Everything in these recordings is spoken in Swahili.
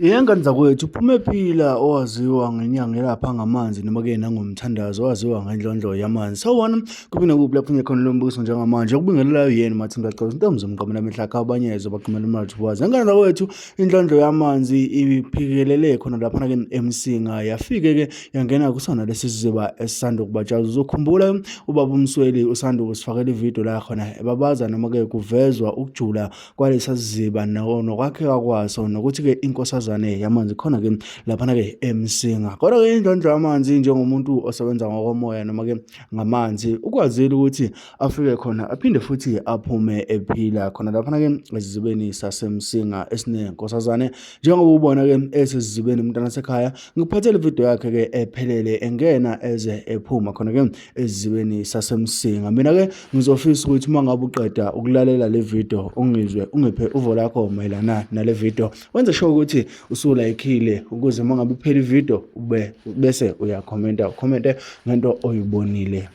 Ngengane zakwethu uphume phila owaziwa ngenyanga elapha ngamanzi noma-ke nangomthandazo owaziwa ngendlondlo yamanzi. Sawubona kuphi kuphi lapho ngekhona lo mbuso njengamanje okubingelelayo yena Mathimba Gcaleka intombi mqamela mehlaka abanyeze baqhumela imali thubaza. Ngengane zakwethu indlondlo yamanzi iphikelele khona lapha-ke eMsinga yafike-ke yangena kusona lesi siziba esisanda ukubatshala. Uzokhumbula ubaba uMsweli usanda ukusifakela ividiyo la khona ebabaza noma-ke kuvezwa ukujula kwalesa siziba nokwakheka kwaso nokuthi-ke inkosazane yamanzi khona-ke laphana-ke eMsinga. Kodwa-ke indlondlo yamanzi njengomuntu osebenza ngokomoya noma-ke ngamanzi ukwazile ukuthi afike khona aphinde futhi aphume ephila khona laphana-ke esizibeni saseMsinga esinenkosazane njengoba ubona-ke esizibeni umntana sekhaya. Ngikuphathele ividiyo yakhe-ke ephelele engena eze ephuma khona-ke esizibeni saseMsinga. Mina-ke ngizofisa ukuthi uma ngabe uqeda ukulalela le video ungizwe ungiphe uvo lakho mayelana nale video, wenze sure ukuthi usulayikile ukuze uma ngabe iphela ividiyo bese uyakhomenta ukhomente ngento oyibonile.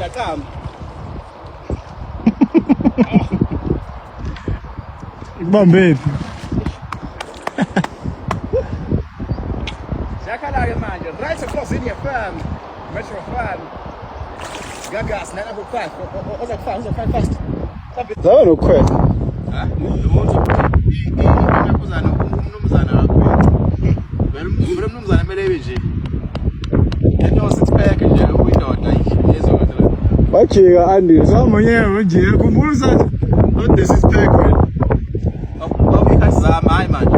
ngiyacama. Ikubambephi? Siyakhala-ke manje, right across in your firm, Metro Farm. Gagas, 905, ozakufaka fast. Zaba nokukhwela. Ha? Umnumzana vele umnumzana kumele ebe nje. Eno six pack nje uyindoda yezona. Wajika Andy, samonyeva nje khumbula sathi not this is pack wena. Awuyikhathizama hayi manje.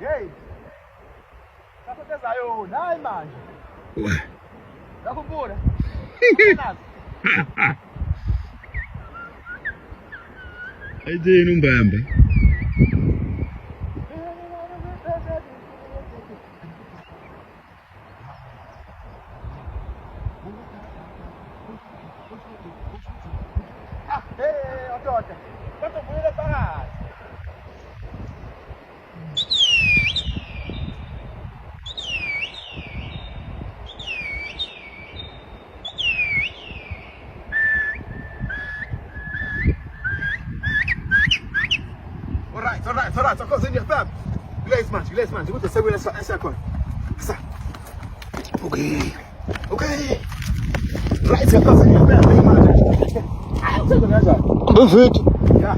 Hey. Kapoteza yona hayi manje. Yakhumbula. Ayithini umbamba? Hey, otote. Kwato vuyele phakathi. Alright, of course in your thumb. Relax man, ukuthi sekwela esakhona. Sa. Okay. Right, of course in your thumb, man. Ayo, sekunaza. Befethu. Yeah.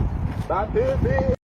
Ba baby.